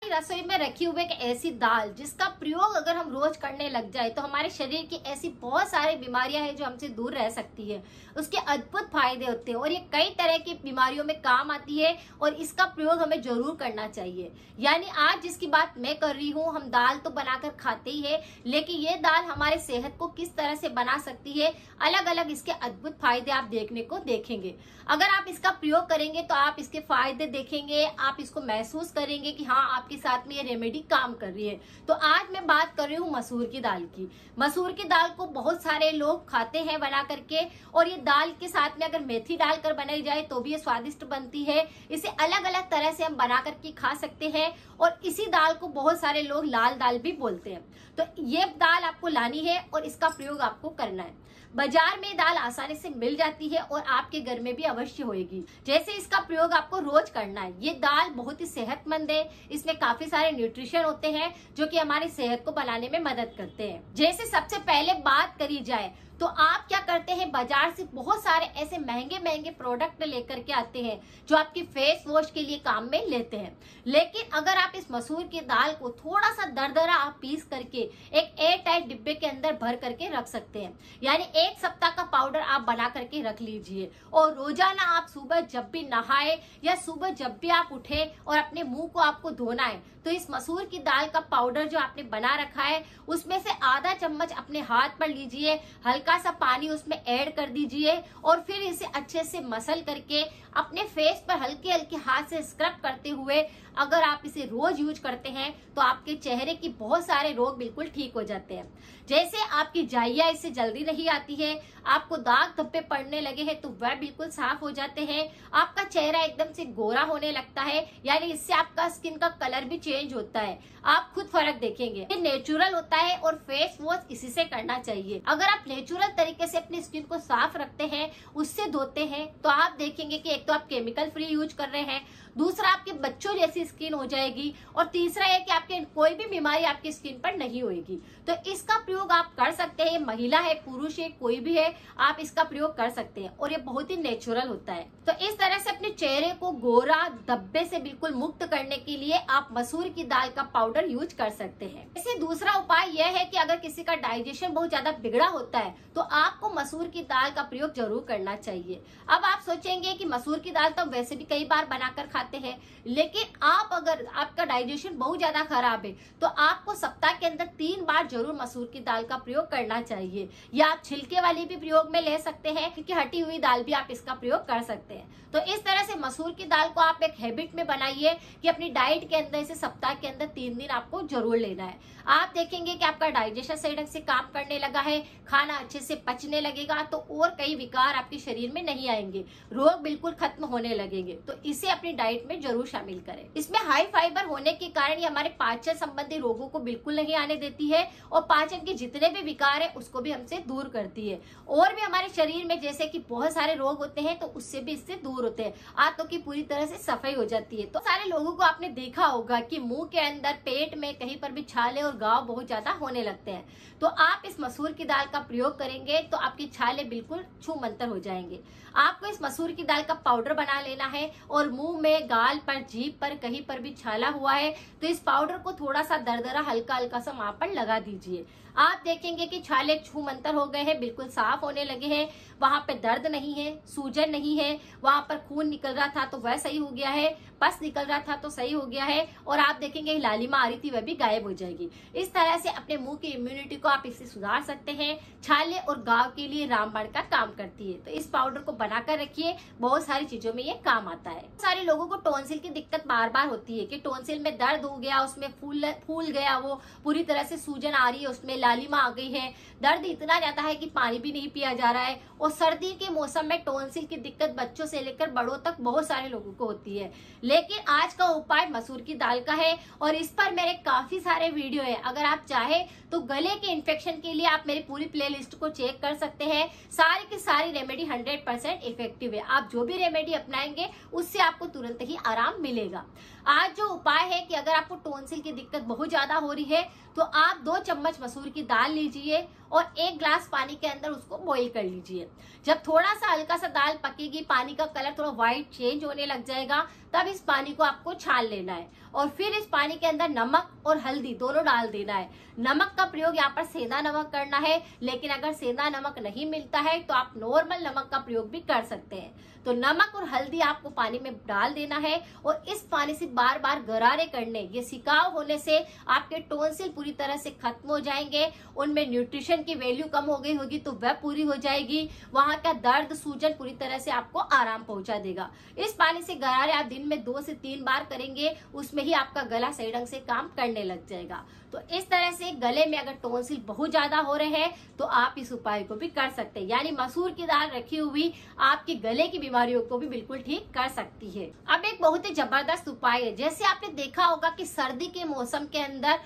रसोई में रखी हुई एक ऐसी दाल जिसका प्रयोग अगर हम रोज करने लग जाए तो हमारे शरीर की ऐसी बहुत सारी बीमारियां हैं जो हमसे दूर रह सकती है। उसके अद्भुत फायदे होते हैं और ये कई तरह की बीमारियों में काम आती है और इसका प्रयोग हमें जरूर करना चाहिए। यानी आज जिसकी बात मैं कर रही हूँ, हम दाल तो बनाकर खाते ही है, लेकिन ये दाल हमारे सेहत को किस तरह से बना सकती है, अलग अलग इसके अद्भुत फायदे आप देखने को देखेंगे। अगर आप इसका प्रयोग करेंगे तो आप इसके फायदे देखेंगे, आप इसको महसूस करेंगे कि हाँ आपके साथ में ये रेमेडी काम कर रही है। तो आज मैं बात कर रही हूँ मसूर की दाल की। मसूर की दाल को बहुत सारे लोग खाते हैं बना करके, और ये दाल के साथ में अगर मेथी डालकर बनाई जाए तो भी ये स्वादिष्ट बनती है। इसे अलग अलग तरह से हम बना करके खा सकते हैं और इसी दाल को बहुत सारे लोग लाल दाल भी बोलते हैं। तो ये दाल आपको लानी है और इसका प्रयोग आपको करना है। बाजार में दाल आसानी से मिल जाती है और आपके घर में भी अवश्य होगी। जैसे इसका प्रयोग आपको रोज करना है। ये दाल बहुत ही सेहतमंद है, इसमें काफी सारे न्यूट्रिशन होते हैं जो कि हमारी सेहत को बनाने में मदद करते हैं। जैसे सबसे पहले बात करी जाए तो आप क्या करते हैं, बाजार से बहुत सारे ऐसे महंगे महंगे प्रोडक्ट लेकर के आते हैं जो आपकी फेस वॉश के लिए काम में लेते हैं। लेकिन अगर आप इस मसूर की दाल को थोड़ा सा दरदरा आप पीस करके एक एयर टाइट डिब्बे के अंदर भर करके रख सकते हैं। यानी एक सप्ताह का पाउडर आप बना करके रख लीजिए और रोजाना आप सुबह जब भी नहाए या सुबह जब भी आप उठे और अपने मुंह को आपको धोना है तो इस मसूर की दाल का पाउडर जो आपने बना रखा है उसमें से आधा चम्मच अपने हाथ पर लीजिए, हल्का सा पानी उसमें ऐड कर दीजिए और फिर इसे अच्छे से मसल करके अपने फेस पर हल्के हल्के हाथ से स्क्रब करते हुए अगर आप इसे रोज यूज करते हैं तो आपके चेहरे की बहुत सारे रोग बिल्कुल ठीक हो जाते हैं। जैसे आपकी जाइया इससे जल्दी नहीं आती है, आपको दाग धब्बे पड़ने लगे हैं तो वह बिल्कुल साफ हो जाते हैं, आपका चेहरा एकदम से गोरा होने लगता है, यानी इससे आपका स्किन का कलर भी चेंज होता है। आप खुद फर्क देखेंगे। ये नेचुरल होता है और फेस वॉश इसी से करना चाहिए। अगर आप नेचुरल तरीके से अपनी स्किन को साफ रखते हैं, उससे धोते हैं, तो आप देखेंगे कि एक तो आप केमिकल फ्री यूज कर रहे हैं, दूसरा आपके बच्चों जैसी स्किन हो जाएगी और तीसरा है कि आपके कोई भी बीमारी आपकी स्किन पर नहीं होगी। तो इसका प्रयोग आप कर सकते हैं, महिला है पुरुष है कोई भी है, आप इसका प्रयोग कर सकते हैं और ये बहुत ही नेचुरल होता है। तो इस तरह से अपने चेहरे को गोरा धब्बे से बिल्कुल मुक्त करने के लिए आप मसूर की दाल का पाउडर यूज कर सकते हैं। इसे दूसरा उपाय यह है कि अगर किसी का डाइजेशन बहुत ज्यादा बिगड़ा होता है तो आपको मसूर की दाल का प्रयोग जरूर करना चाहिए। अब आप सोचेंगे कि मसूर की दाल तो वैसे भी कई बार बनाकर खाते हैं, लेकिन आप अगर आपका डाइजेशन बहुत ज्यादा खराब है तो आपको सप्ताह के अंदर 3 बार जरूर मसूर की दाल का प्रयोग करना चाहिए। या आप छिलके वाली भी प्रयोग में ले सकते हैं, क्योंकि हटी हुई दाल भी आप इसका प्रयोग कर सकते हैं। तो इस तरह से मसूर की दाल को आप एक हैबिट में बनाइए कि अपनी डाइट के अंदर इसे सप्ताह के अंदर 3 दिन आपको जरूर लेना है। आप देखेंगे कि आपका डाइजेशन सही ढंग से काम करने लगा है, खाना अच्छे से पचने लगेगा, तो और कई विकार आपके शरीर में नहीं आएंगे, रोग बिल्कुल खत्म होने लगेंगे। तो इसे अपनी डाइट में जरूर शामिल करें। इसमें हाई फाइबर होने के कारण ये हमारे पाचन संबंधी रोगों को बिल्कुल नहीं आने देती है और पाचन के जितने भी विकार है उसको भी हमसे दूर करती है। और भी हमारे शरीर में जैसे कि बहुत सारे रोग होते हैं तो उससे भी इससे दूर होते हैं। आंतों की पूरी तरह से सफाई हो जाती है। तो सारे लोगों को आपने देखा होगा कि मुंह के अंदर, पेट में कहीं पर भी छाले और घाव बहुत ज्यादा होने लगते हैं। तो आप इस मसूर की दाल का प्रयोग करेंगे तो आपकी छाले बिल्कुल छूमंतर हो जाएंगे। आपको इस मसूर की दाल का पाउडर बना लेना है और मुंह में, गाल पर, जीभ पर कहीं पर भी छाला हुआ है तो इस पाउडर को थोड़ा सा दरदरा हल्का हल्का सा वहां पर लगा दीजिए। आप देखेंगे कि छाले छूमंतर हो गए हैं, बिल्कुल साफ होने लगे हैं, वहां पे दर्द नहीं है, सूजन नहीं है, वहां पर खून निकल रहा था तो वह सही हो गया है, पस निकल रहा था तो सही हो गया है, और आप देखेंगे लालिमा आ रही थी वह भी गायब हो जाएगी। इस तरह से अपने मुंह की इम्यूनिटी को आप इससे सुधार सकते हैं। छाले और घाव के लिए रामबाण का काम करती है। तो इस पाउडर को बनाकर रखिए, बहुत सारी चीजों में ये काम आता है। सारे लोगों को टॉन्सिल की दिक्कत बार बार होती है कि टॉन्सिल में दर्द हो गया, उसमें फूल गया, वो पूरी तरह से सूजन आ रही है, उसमें लालिमा आ गई है, दर्द इतना ज्यादा है कि पानी भी नहीं पिया जा रहा है। और सर्दी के मौसम में टॉन्सिल की दिक्कत बच्चों से लेकर बड़ों तक बहुत सारे लोगों को होती है। लेकिन आज का उपाय मसूर की दाल का है और इस पर मेरे काफी सारे वीडियो है। अगर आप चाहे तो गले के इन्फेक्शन के लिए आप मेरी पूरी प्लेलिस्ट को चेक कर सकते हैं। सारी की सारी रेमेडी 100% इफेक्टिव है। आप जो भी रेमेडी अपनाएंगे उससे आपको तुरंत ही आराम मिलेगा। आज जो उपाय है कि अगर आपको टॉन्सिल की दिक्कत बहुत ज्यादा हो रही है तो आप 2 चम्मच मसूर की दाल लीजिए और 1 ग्लास पानी के अंदर उसको बॉईल कर लीजिए। जब थोड़ा सा हल्का सा दाल पकेगी, पानी का कलर थोड़ा व्हाइट चेंज होने लग जाएगा, तब इस पानी को आपको छान लेना है और फिर इस पानी के अंदर नमक और हल्दी दोनों डाल देना है। नमक का प्रयोग यहाँ पर सेंधा नमक करना है, लेकिन अगर सेंधा नमक नहीं मिलता है तो आप नॉर्मल नमक का प्रयोग भी कर सकते हैं। तो नमक और हल्दी आपको पानी में डाल देना है और इस पानी से बार बार गरारे करने। ये सिकाव होने से आपके टॉन्सिल पूरी तरह से खत्म हो जाएंगे, उनमें न्यूट्रिशन की वैल्यू कम हो गई होगी तो वह पूरी हो जाएगी, वहां का दर्द सूजन पूरी तरह से आपको आराम पहुंचा देगा। इस पानी से गरारे आप दिन में 2 से 3 बार करेंगे, उसमें ही आपका गला सही ढंग से काम करने लग जाएगा। तो इस तरह से गले में अगर टॉन्सिल बहुत ज्यादा हो रहे हैं तो आप इस उपाय को भी कर सकते हैं, यानी मसूर की दाल रखी हुई आपके गले की बीमारियों को भी बिल्कुल ठीक कर सकती है। अब एक बहुत ही जबरदस्त उपाय है, जैसे आपने देखा होगा कि सर्दी के मौसम के अंदर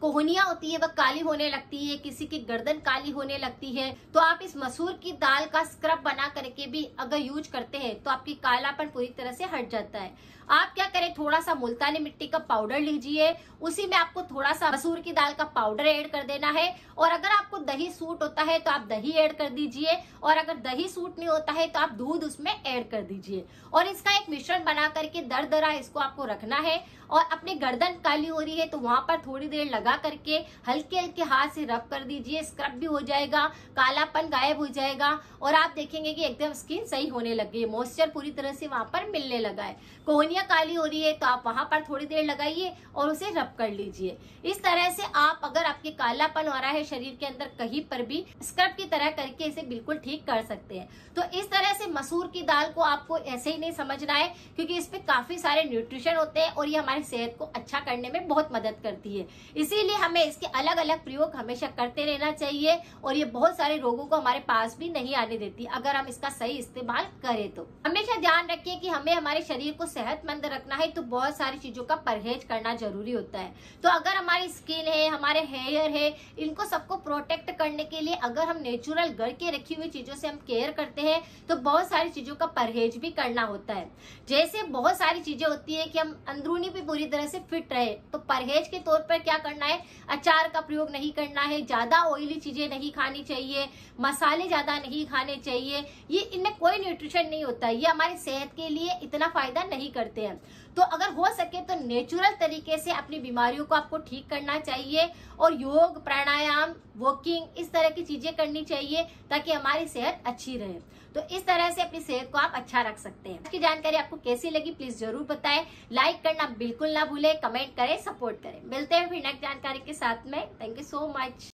कोहनियां होती है वह काली होने लगती है, किसी की गर्दन काली होने लगती है, तो आप इस मसूर की दाल का स्क्रब बना करके भी अगर यूज करते हैं तो आपकी कालापन पूरी तरह से हट जाता है। आप क्या करें, थोड़ा सा मुल्तानी मिट्टी का पाउडर लीजिए, उसी में आपको थोड़ा सा मसूर की दाल का पाउडर ऐड कर देना है और अगर आपको दही सूट होता है तो आप दही ऐड कर दीजिए और अगर दही सूट नहीं होता है तो आप दूध उसमें ऐड कर दीजिए और इसका एक मिश्रण बना करके दरदरा इसको आपको रखना है और अपनी गर्दन काली हो रही है तो वहां पर थोड़ी देर लगा करके हल्के हल्के हाथ से रब कर दीजिए, स्क्रब भी हो जाएगा, कालापन गायब हो जाएगा और आप देखेंगे कि एकदम स्किन सही होने लग गई है, मॉइस्चर पूरी तरह से वहां पर मिलने लगा है। कोहनियां काली हो रही है तो आप वहां पर थोड़ी देर लगाइए और उसे रब कर लीजिए। इस तरह से आप अगर आपके कालापन हो रहा है शरीर के अंदर कहीं पर भी, स्क्रब की तरह करके इसे बिल्कुल ठीक कर सकते हैं। तो इस तरह से मसूर की दाल को आपको ऐसे ही नहीं समझना है, क्योंकि इसमें काफी सारे न्यूट्रिशन होते हैं और ये हमारी सेहत को अच्छा करने में बहुत मदद करती है। इसीलिए हमें इसके अलग अलग प्रयोग हमेशा करते रहना चाहिए और ये बहुत सारे रोगों को हमारे पास भी नहीं आने देती अगर हम इसका सही इस्तेमाल करें। तो हमेशा ध्यान रखिए कि हमें हमारे शरीर को सेहतमंद रखना है तो बहुत सारी चीजों का परहेज करना जरूरी होता है। तो अगर हमारी स्किन है, हमारे हेयर है, इनको सबको प्रोटेक्ट करने के लिए अगर हम नेचुरल घर के रखी हुई चीजों से हम केयर करते हैं तो बहुत सारी चीजों का परहेज भी करना होता है। जैसे बहुत सारी चीजें होती है कि हम अंदरूनी भी पूरी तरह से फिट रहे, तो परहेज के तौर पर क्या करना है, अचार का प्रयोग नहीं करना है, ज्यादा ऑयली चीजें नहीं खानी चाहिए, मसाले ज्यादा नहीं खाने चाहिए, ये इनमें कोई न्यूट्रिशन नहीं होता है, ये हमारी सेहत के लिए इतना फायदा नहीं करते हैं। तो अगर हो सके तो नेचुरल तरीके से अपनी बीमारियों को आपको ठीक करना चाहिए और योग, प्राणायाम, वॉकिंग, इस तरह की चीजें करनी चाहिए ताकि हमारी सेहत अच्छी रहे। तो इस तरह से अपनी सेहत को आप अच्छा रख सकते हैं। इसकी जानकारी आपको कैसी लगी प्लीज जरूर बताएं, लाइक करना बिल्कुल ना भूलें, कमेंट करें, सपोर्ट करें। मिलते हैं फिर नेक्स्ट जानकारी के साथ में। Thank you so much.